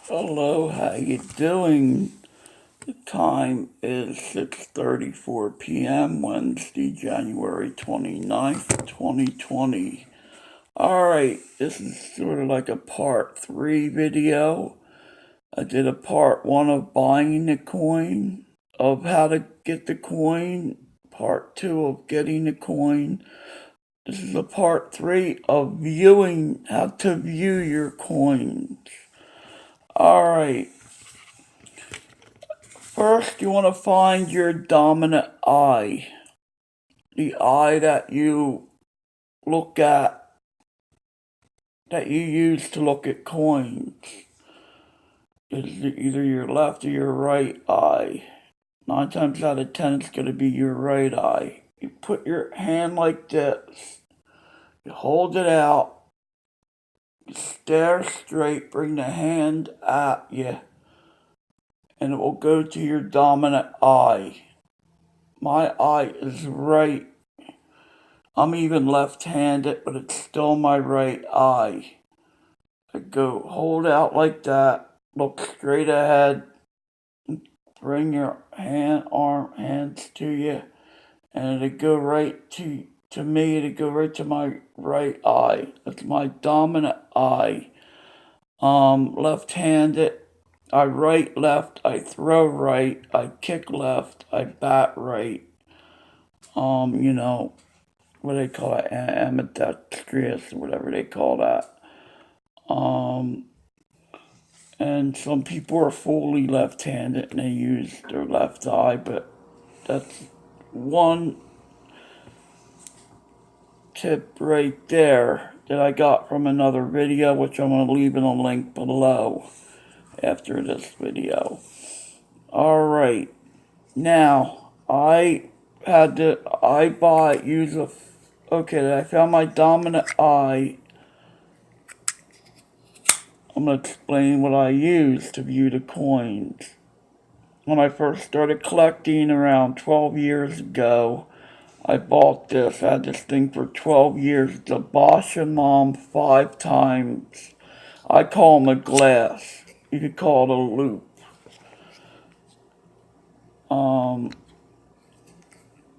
Hello, how you doing? The time is 6:34 p.m. Wednesday, January 29th, 2020. Alright, this is sort of like a part 3 video. I did a part 1 of buying the coin, of how to get the coin, part 2 of getting the coin. This is a part 3 of viewing, how to view your coins. Alright. First, you want to find your dominant eye. The eye that you look at, that you use to look at coins, is either your left or your right eye. 9 times out of 10, it's going to be your right eye. You put your hand like this, you hold it out, you stare straight, bring the hand at you, and it will go to your dominant eye. My eye is right. I'm even left-handed, but it's still my right eye. I go hold out like that, look straight ahead, bring your hands to you, and it'll go right to me, it'll go right to my right eye. That's my dominant eye. Left-handed, I right, left, I throw right, I kick left, I bat right. You know, what do they call it? Ambidextrous, whatever they call that. And some people are fully left-handed and they use their left eye, but that's one tip right there that I got from another video, which I'm going to leave in a link below after this video. Alright, now, I found my dominant eye. I'm going to explain what I use to view the coins. When I first started collecting around 12 years ago, I bought this. I had this thing for 12 years. The Bosch Mom 5 times. I call them a glass. You could call it a loop.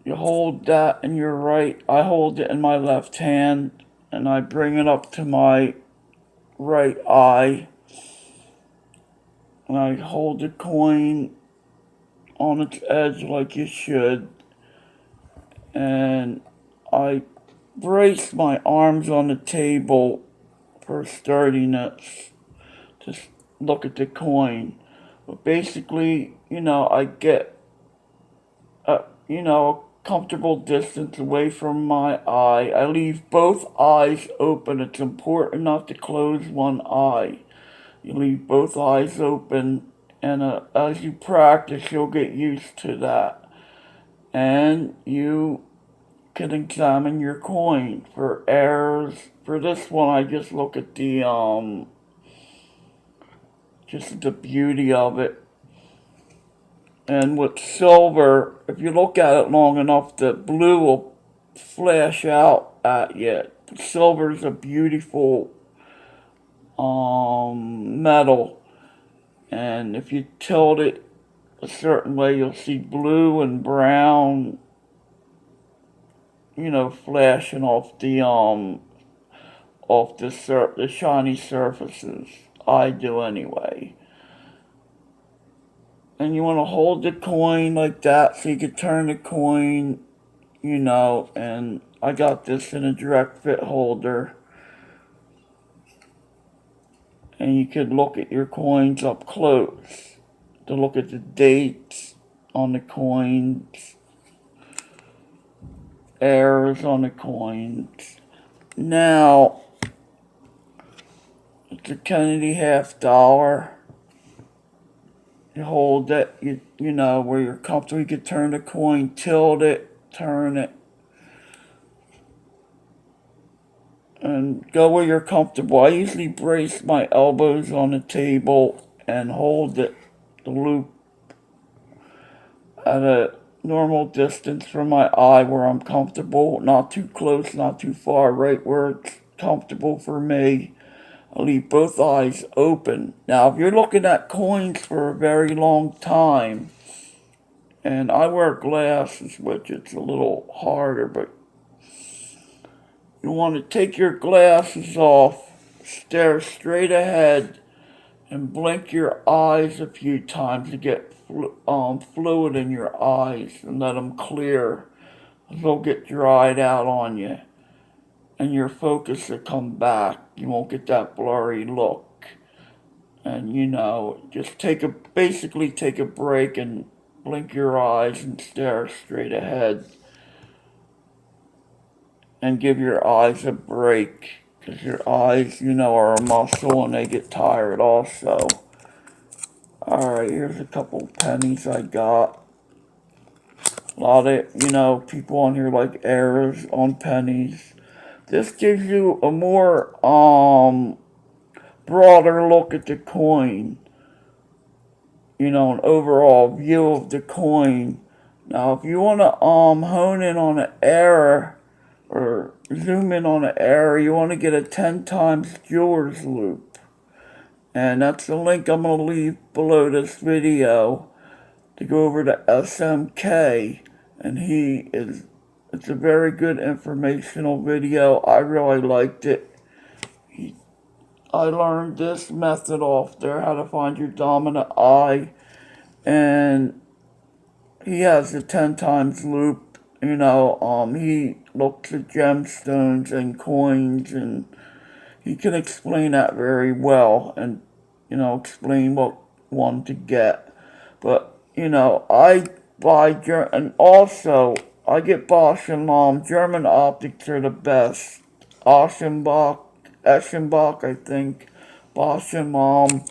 You hold that in your right. I hold it in my left hand, and I bring it up to my right eye. And I hold the coin on its edge like you should. And I brace my arms on the table for sturdiness to look at the coin. But basically, I get a comfortable distance away from my eye. I leave both eyes open. It's important not to close one eye. You leave both eyes open, and as you practice, you'll get used to that. And you can examine your coin for errors. For this one, I just look at just the beauty of it. And with silver, if you look at it long enough, the blue will flash out at you. Silver is a beautiful metal, and if you tilt it a certain way, you'll see blue and brown, flashing off the shiny surfaces. I do anyway. And you want to hold the coin like that so you can turn the coin, and I got this in a direct fit holder. And you could look at your coins up close to look at the dates on the coins, errors on the coins. Now, it's a Kennedy $50. You hold it, where you're comfortable. You could turn the coin, tilt it, turn it, and go where you're comfortable. I usually brace my elbows on the table and hold the loop at a normal distance from my eye where I'm comfortable. Not too close, not too far, right where it's comfortable for me. I leave both eyes open. Now, if you're looking at coins for a very long time, and I wear glasses, which it's a little harder, but you want to take your glasses off, stare straight ahead, and blink your eyes a few times to get fluid in your eyes and let them clear. They'll get dried out on you, and your focus will come back. You won't get that blurry look. And just basically take a break and blink your eyes and stare straight ahead. And give your eyes a break. Because your eyes, are a muscle and they get tired also. Alright, here's a couple pennies I got. A lot of, people on here like errors on pennies. This gives you a more, broader look at the coin. An overall view of the coin. Now, if you want to, hone in on an error, or zoom in on an error, you want to get a 10 times jeweler's loop. And that's the link I'm going to leave below this video to go over to SMK. And it's a very good informational video. I really liked it. I learned this method off there, how to find your dominant eye. And he has a 10 times loop. He looks at gemstones and coins, and he can explain that very well, and, explain what one to get. But, I buy, and also, I get Bosch and Lomb. German optics are the best. Eschenbach, I think. Bosch and Lomb.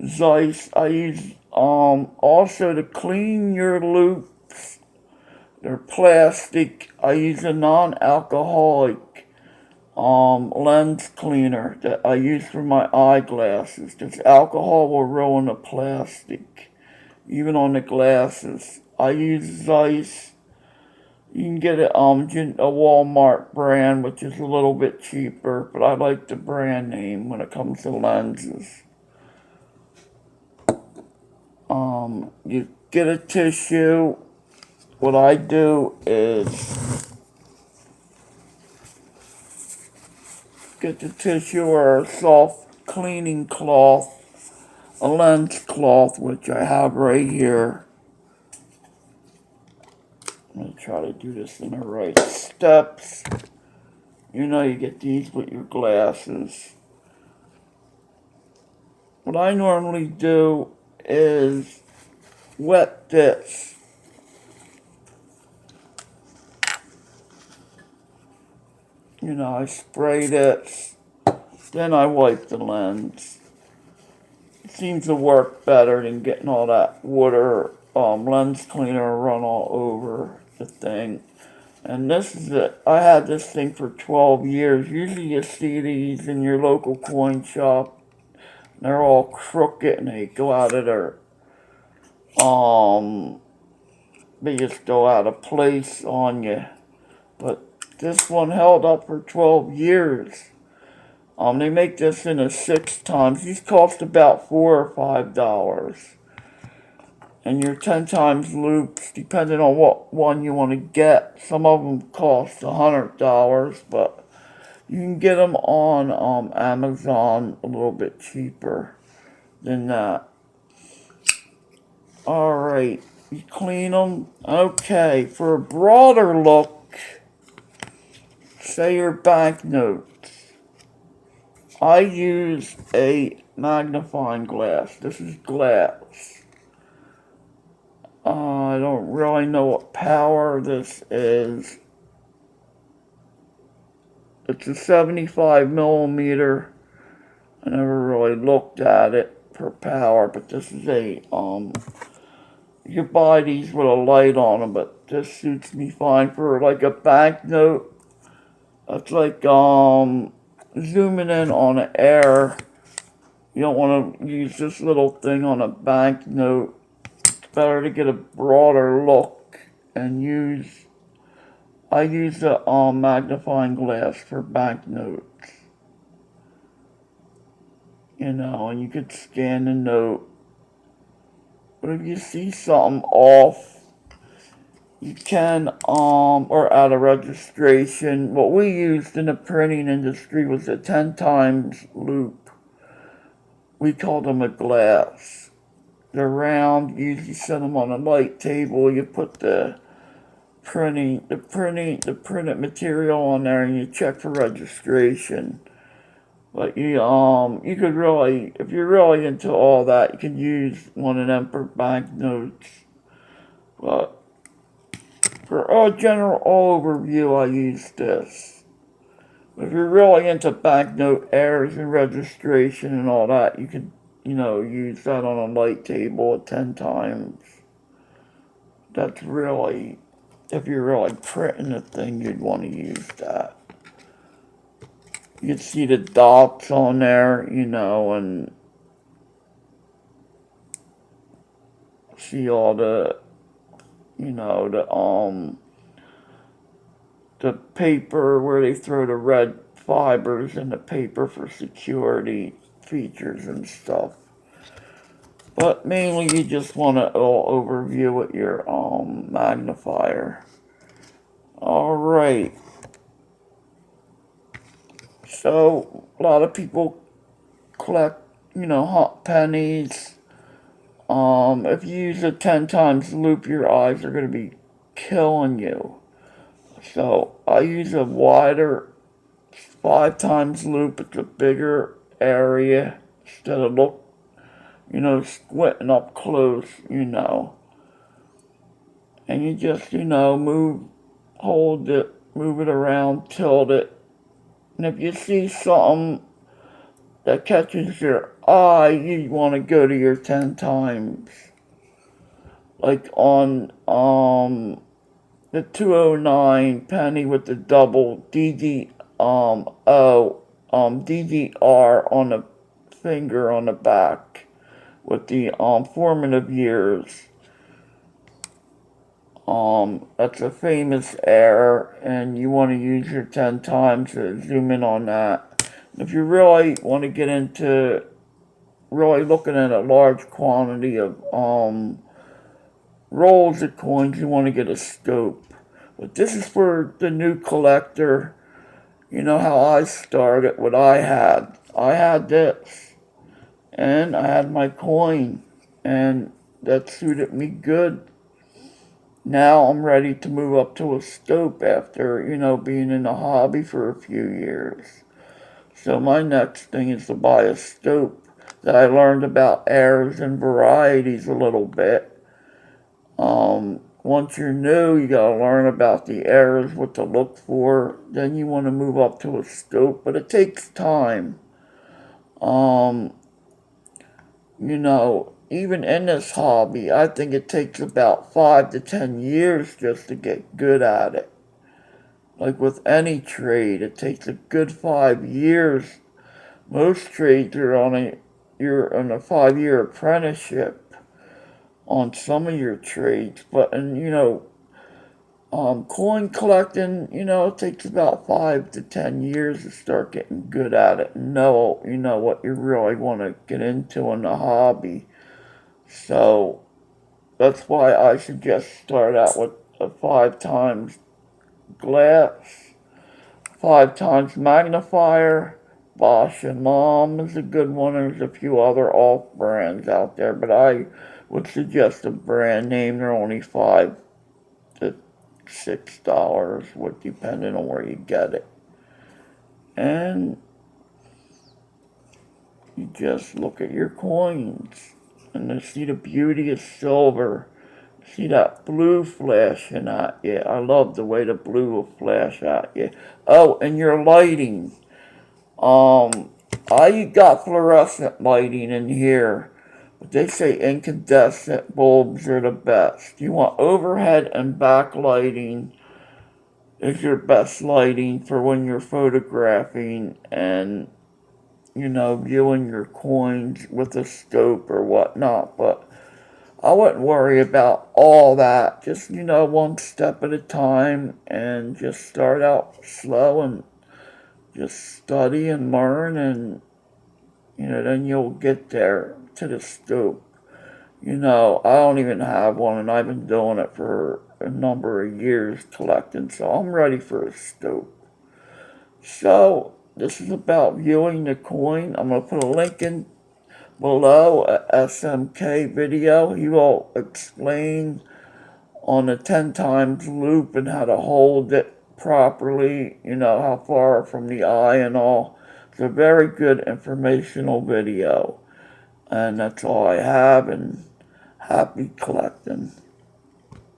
Zeiss, I use, also to clean your loops. They're plastic. I use a non-alcoholic lens cleaner that I use for my eyeglasses. This alcohol will ruin the plastic, even on the glasses. I use Zeiss. You can get it a Walmart brand, which is a little bit cheaper, but I like the brand name when it comes to lenses. You get a tissue. What I do is get the tissue or a soft cleaning cloth, a lens cloth, which I have right here. I'm going to try to do this in the right steps. You get these with your glasses. What I normally do is wet this. I spray this, then I wipe the lens. It seems to work better than getting all that water, lens cleaner run all over the thing. And this is it. I had this thing for 12 years. Usually you see these in your local coin shop. They're all crooked and they go out of their, they just go out of place on you. But this one held up for 12 years. They make this in a 6 times. These cost about $4 or $5. And your 10 times loops, depending on what one you want to get. Some of them cost $100, but you can get them on Amazon a little bit cheaper than that. Alright, you clean them. Okay, for a broader look, say your banknotes. I use a magnifying glass. This is glass. I don't really know what power this is. It's a 75 millimeter. I never really looked at it for power, but this is a, you can buy these with a light on them, but this suits me fine for like a banknote. That's like, zooming in on an air. You don't want to use this little thing on a banknote. It's better to get a broader look and I use a magnifying glass for banknotes. and you could scan the note. But if you see something off, you can, or out of registration, what we used in the printing industry was a 10 times loop. We called them a glass. They're round, you usually set them on a light table, you put the printed material on there and you check for registration. But you could really, if you're really into all that, you could use one of them for banknotes. But for a general overview, I use this. If you're really into banknote errors and registration and all that, you could, use that on a light table at 10 times. That's really, if you're really printing a thing, you'd want to use that. You can see the dots on there, and see all the, the paper where they throw the red fibers in the paper for security features and stuff. But mainly you just want to overview with your magnifier. Alright. So a lot of people collect, hot pennies. If you use a 10 times loop, your eyes are going to be killing you. So I use a wider 5 times loop. It's a bigger area instead of squinting up close, And you just, move it around, tilt it. And if you see something that catches your eye, you want to go to your 10 times. Like on the 209 penny with the double DDR on the finger on the back with the formative years. That's a famous error, and you want to use your 10 times to zoom in on that. If you really want to get into really looking at a large quantity of rolls of coins, you want to get a scope. But this is for the new collector. You know how I started, what I had. I had this, and I had my coin, and that suited me good. Now I'm ready to move up to a scope after, being in the hobby for a few years. So my next thing is to buy a scope that I learned about errors and varieties a little bit. Once you're new, you gotta learn about the errors, what to look for. Then you want to move up to a scope, but it takes time. Even in this hobby, I think it takes about 5 to 10 years just to get good at it. Like with any trade, it takes a good 5 years. Most trades are you're on a 5-year apprenticeship on some of your trades, but coin collecting, it takes about 5 to 10 years to start getting good at it and know what you really want to get into in the hobby. So that's why I suggest start out with a 5 times glass, 5 times magnifier. Bosch and Mom is a good one. There's a few other off brands out there, but I would suggest a brand name. They're only $5 to $6, depending on where you get it. And you just look at your coins, and you see the beauty of silver. See that blue flashing at you. I love the way the blue will flash at you. Oh, and your lighting. I got fluorescent lighting in here, but they say incandescent bulbs are the best. You want overhead and backlighting is your best lighting for when you're photographing and, viewing your coins with a scope or whatnot. But I wouldn't worry about all that. Just, one step at a time and just start out slow and just study and learn and then you'll get there to the stoop. I don't even have one, and I've been doing it for a number of years collecting, so I'm ready for a stoop. So, this is about viewing the coin. I'm going to put a link in below, a SMK video. He will explain on the 10 times loop and how to hold it properly, how far from the eye and all. It's a very good informational video. And that's all I have, and happy collecting.